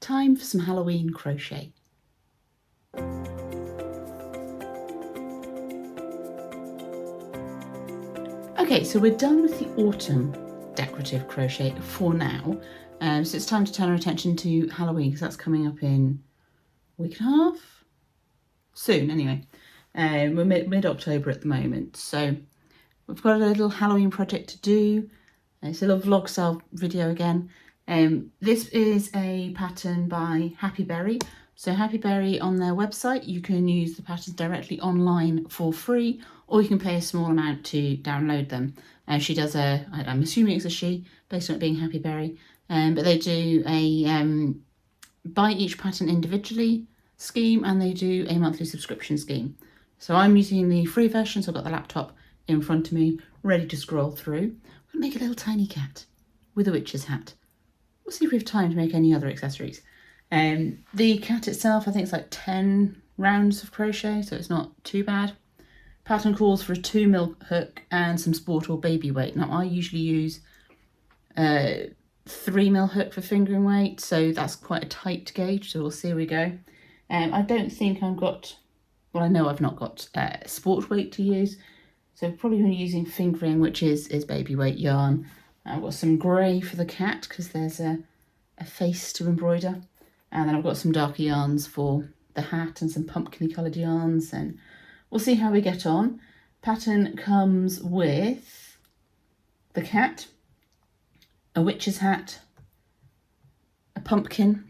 time for some Halloween crochet. Okay, so we're done with the autumn decorative crochet for now. So it's time to turn our attention to Halloween because that's coming up in a week and a half? Soon, anyway. We're mid-October at the moment. So we've got a little Halloween project to do. It's a little vlog style video again. This is a pattern by Happy Berry. So Happy Berry, on their website, you can use the patterns directly online for free, or you can pay a small amount to download them. She does I'm assuming it's a she, based on it being Happy Berry. But they do a buy each pattern individually scheme, and they do a monthly subscription scheme. So I'm using the free version, so I've got the laptop in front of me, ready to scroll through. I'm going to make a little tiny cat with a witch's hat. We'll see if we have time to make any other accessories. The cat itself, I think it's like 10 rounds of crochet, so it's not too bad. Pattern calls for a 2mm hook and some sport or baby weight. Now I usually use 3mm hook for fingering weight, so that's quite a tight gauge, so we'll see how we go. I don't think I've got, well, I know I've not got sport weight to use, so probably going to be using fingering, which is baby weight yarn. I've got some grey for the cat because there's a face to embroider, and then I've got some darker yarns for the hat and some pumpkin coloured yarns, and we'll see how we get on. Pattern comes with the cat, a witch's hat, a pumpkin,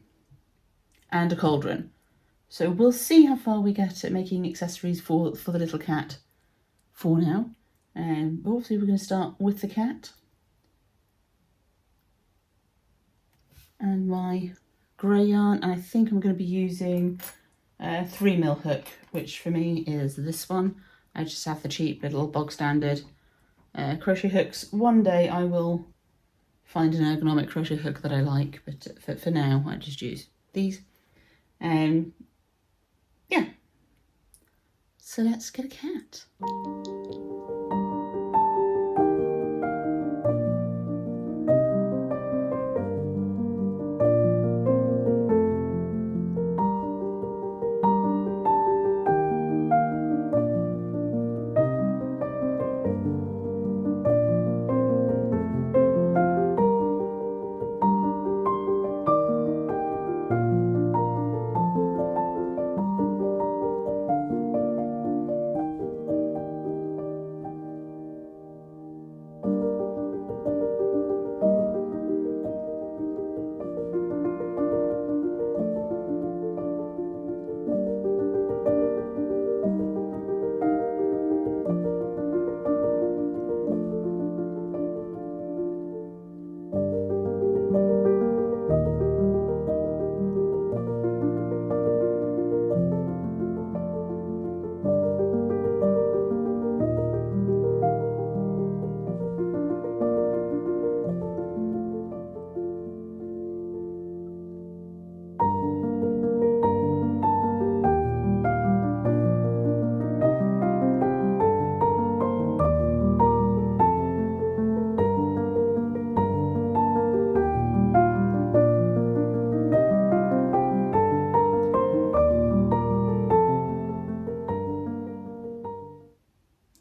and a cauldron. So we'll see how far we get at making accessories for the little cat for now. But obviously we're going to start with the cat. And my grey yarn, and I think I'm going to be using a 3mm hook, which for me is this one. I just have the cheap little bog standard crochet hooks. One day I will find an ergonomic crochet hook that I like, but for now I just use these. Yeah, so let's get a cat.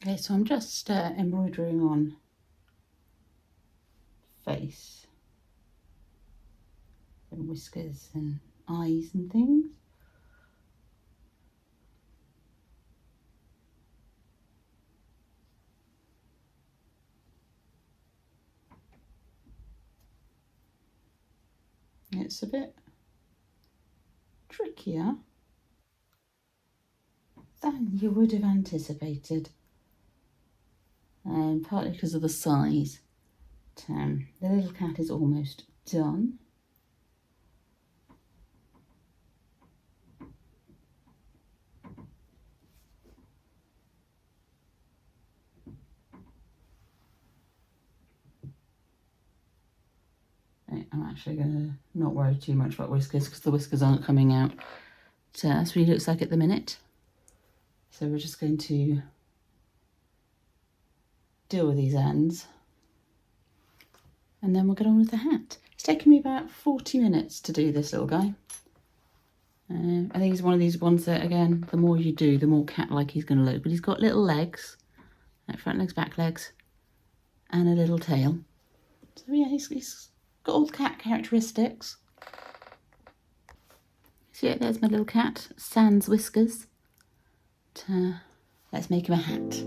Okay, so I'm just embroidering on face and whiskers and eyes and things. It's a bit trickier than you would have anticipated, partly because of the size. The little cat is almost done. I'm actually going to not worry too much about whiskers because the whiskers aren't coming out. So that's what it looks like at the minute. So we're just going to deal with these ends. and then we'll get on with the hat. It's taken me about 40 minutes to do this little guy. I think he's one of these ones that, again, the more you do, the more cat-like he's going to look. But he's got little legs, like front legs, back legs, and a little tail. So yeah, he's got all the cat characteristics. So yeah, there's my little cat, sans whiskers. But, let's make him a hat.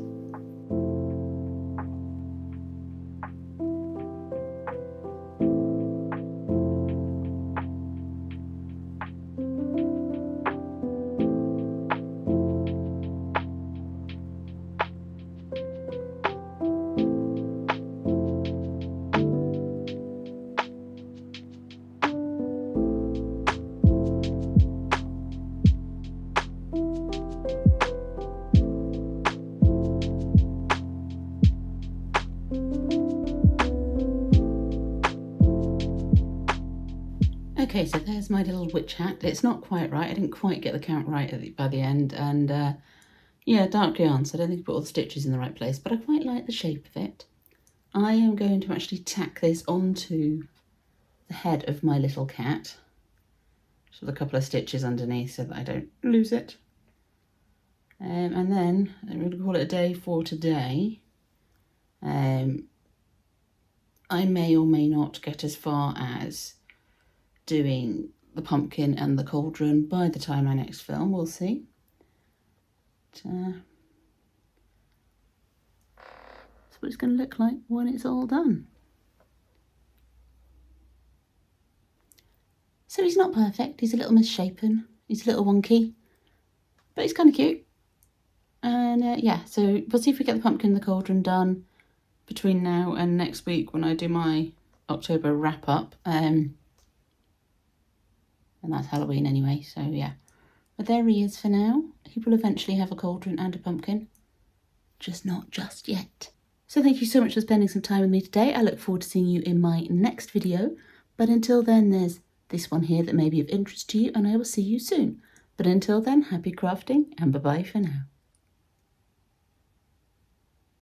Okay, so there's my little witch hat. It's not quite right. I didn't quite get the count right by the end. And yeah, dark yarn, so I don't think I put all the stitches in the right place, but I quite like the shape of it. I am going to actually tack this onto the head of my little cat. Just with a couple of stitches underneath so that I don't lose it. And then I'm going to call it a day for today. I may or may not get as far as doing the pumpkin and the cauldron by the time I next film, we'll see. But, that's what it's going to look like when it's all done. So he's not perfect, he's a little misshapen, he's a little wonky, but he's kind of cute. And yeah, so we'll see if we get the pumpkin and the cauldron done between now and next week when I do my October wrap up. And that's Halloween anyway, so yeah. But there he is for now. He will eventually have a cauldron and a pumpkin, just not just yet. So thank you so much for spending some time with me today. I look forward to seeing you in my next video. But until then, there's this one here that may be of interest to you, and I will see you soon. But until then, happy crafting and bye-bye for now.